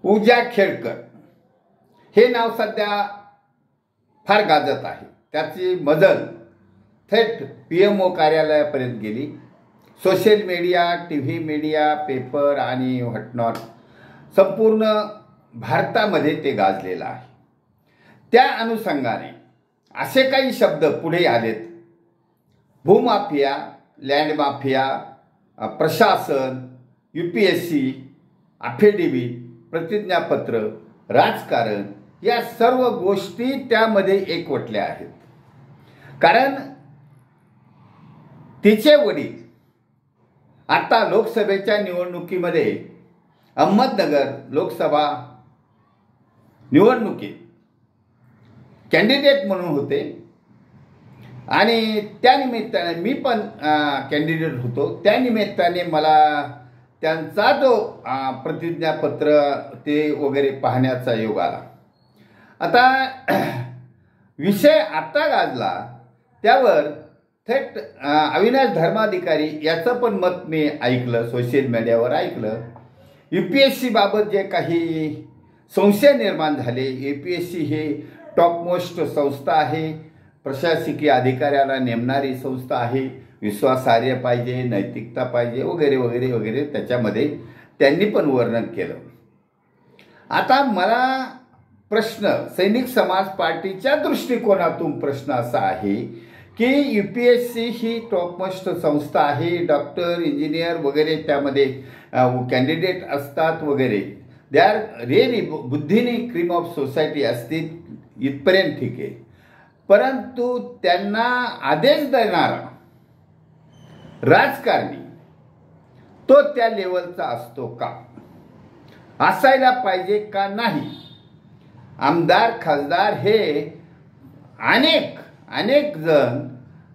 पूजा खेडकर हे नाव सध्या फार गाजत आहे. त्याची मजल थेट PMO कार्यालयापर्यंत गेली. Social media, TV media, paper आणि व्हॉटनॉट संपूर्ण भारतामध्ये ते गाजलेलं आहे. त्या अनुषंगाने असे काही शब्द पुढे आलेत. भूमाफिया, लँड माफिया, प्रशासन, UPSC, अफिडेव्हिट, प्रतिज्ञापत्र, राजकारण या सर्व गोष्टी त्यामध्ये एकवटल्या आहेत. कारण तिचे वडील आता लोकसभेच्या निवडणुकीमध्ये अहमदनगर लोकसभा निवडणुकीत कॅन्डिडेट म्हणून होते आणि त्या निमित्ताने मी पण कॅन्डिडेट होतो. त्या निमित्ताने मला त्यांचा जो प्रतिज्ञापत्र ते वगैरे पाहण्याचा योग आला. आता विषय आता गाजला त्यावर थेट अविनाश धर्माधिकारी याचं पण मत मी ऐकलं, सोशल मीडियावर ऐकलं. UPSC बाबत जे काही संशय निर्माण झाले, UPSC हे टॉपमोस्ट संस्था आहे, प्रशासकीय अधिकाऱ्याला नेमणारी संस्था आहे, विश्वासार्ह पाहिजे, नैतिकता पाहिजे वगैरे वगैरे वगैरे त्याच्यामध्ये त्यांनी पण वर्णन केलं. आता मला प्रश्न सैनिक समाज पार्टीच्या दृष्टिकोनातून प्रश्न असा आहे की UPSC ही टॉपमोस्ट संस्था आहे, डॉक्टर, इंजिनियर वगैरे त्यामध्ये कॅन्डिडेट असतात वगैरे. दे आर रिअली बुद्धीने क्रीम ऑफ सोसायटी असतील इथपर्यंत ठीक आहे. परंतु त्यांना आदेश देणारा राजकारणी तो त्या लेवलचा असतो का, असायला पाहिजे का नाही? आमदार खासदार हे अनेक जण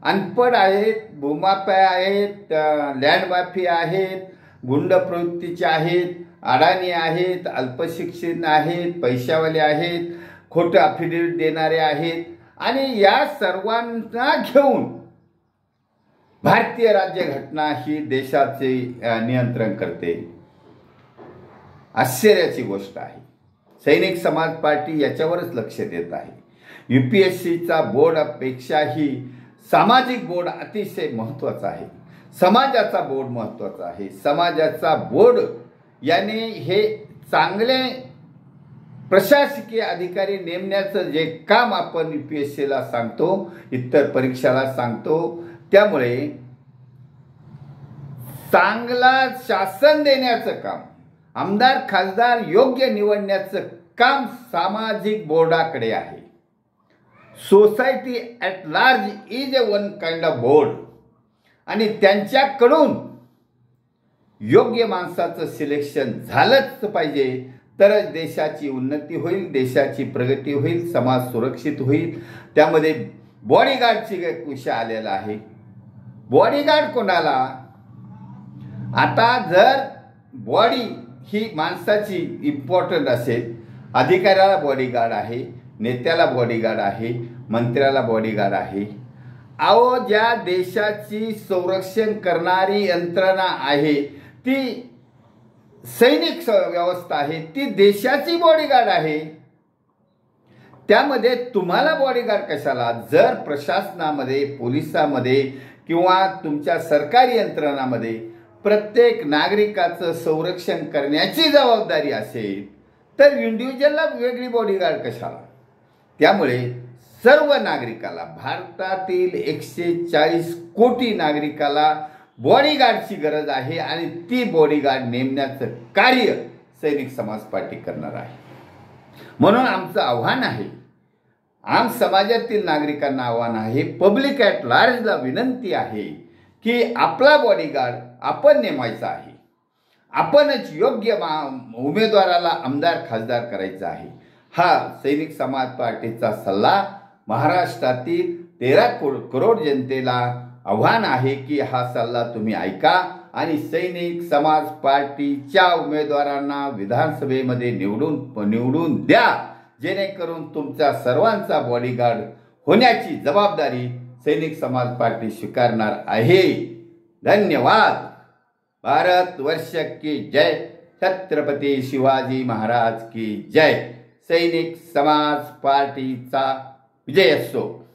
अनपढ आहेत, भूमाफिया आहेत, लँड माफिया आहेत, गुंड प्रवृत्तीचे आहेत, अडाणी आहेत, अल्पशिक्षित आहेत, पैशावाले आहेत, खोटं अफिडेव्हिट देणारे आहेत आणि या सर्वांना घेऊन भारतीय राज्यघटना ही देशाचे नियंत्रण करते. आश्चर्याची गोष्ट आहे. सैनिक समाज पार्टी याच्यावरच लक्ष देत आहे. UPSCचा बोर्डापेक्षाही सामाजिक बोर्ड अतिशय महत्त्वाचा आहे. समाजाचा बोर्ड महत्त्वाचा आहे. समाजाचा बोर्ड याने हे चांगले प्रशासकीय अधिकारी नेमण्याचं जे काम आपण UPSCला सांगतो, इतर परीक्षाला सांगतो, त्यामुळे चांगला शासन देण्याचं काम, आमदार खासदार योग्य निवडण्याचं काम सामाजिक बोर्डाकडे आहे. Society at large is a one kind of board आणि त्यांच्याकडून योग्य माणसाचं सिलेक्शन झालंच पाहिजे, तरच देशाची उन्नती होईल, देशाची प्रगती होईल, समाज सुरक्षित होईल. त्यामध्ये बॉडीगार्डची विषय आलेला आहे. बॉडीगार्ड कोणाला? आता जर बॉडी ही माणसाची इम्पॉर्टंट असेल, अधिकाऱ्याला बॉडीगार्ड आहे, नेत्याला बॉडीगार्ड आहे, मंत्र्याला बॉडीगार्ड आहे. अहो, ज्या देशाची संरक्षण करणारी यंत्रणा आहे ती सैनिक व्यवस्था आहे, ती देशाची बॉडीगार्ड आहे. त्यामध्ये तुम्हाला बॉडीगार्ड कशाला? जर प्रशासनामध्ये, पोलिसामध्ये किंवा तुमच्या सरकारी यंत्रणामध्ये प्रत्येक नागरिकाचं संरक्षण करण्याची जबाबदारी असेल तर इंडिव्हिज्युअलला वेगळी बॉडीगार्ड कशाला? त्यामुळे सर्व नागरिकाला, भारतातील 140 कोटी नागरिकाला बॉडीगार्डची गरज आहे आणि ती बॉडीगार्ड नेमण्याचं कार्य सैनिक समाज पार्टी करणार आहे. म्हणून आमचं आव्हान आहे, आम समाजातील नागरिकांना आव्हान आहे, पब्लिक ॲट लार्जला विनंती आहे की आपला बॉडीगार्ड आपण नेमायचा आहे. आपणच योग्य उमेदवाराला आमदार खासदार करायचा आहे. हा सैनिक समाज पार्टीचा सल्ला महाराष्ट्रातील 13 करोड जनतेला आव्हान आहे की हा सल्ला तुम्ही ऐका आणि सैनिक समाज पार्टीच्या उमेदवारांना विधानसभेमध्ये निवडून द्या, जेणेकरून तुमच्या सर्वांचा बॉडीगार्ड होण्याची जबाबदारी सैनिक समाज पार्टी स्वीकारणार आहे. धन्यवाद. भारत वर्ष की जय. छत्रपती शिवाजी महाराज की जय. सैनिक समाज पार्टीचा विजय असो.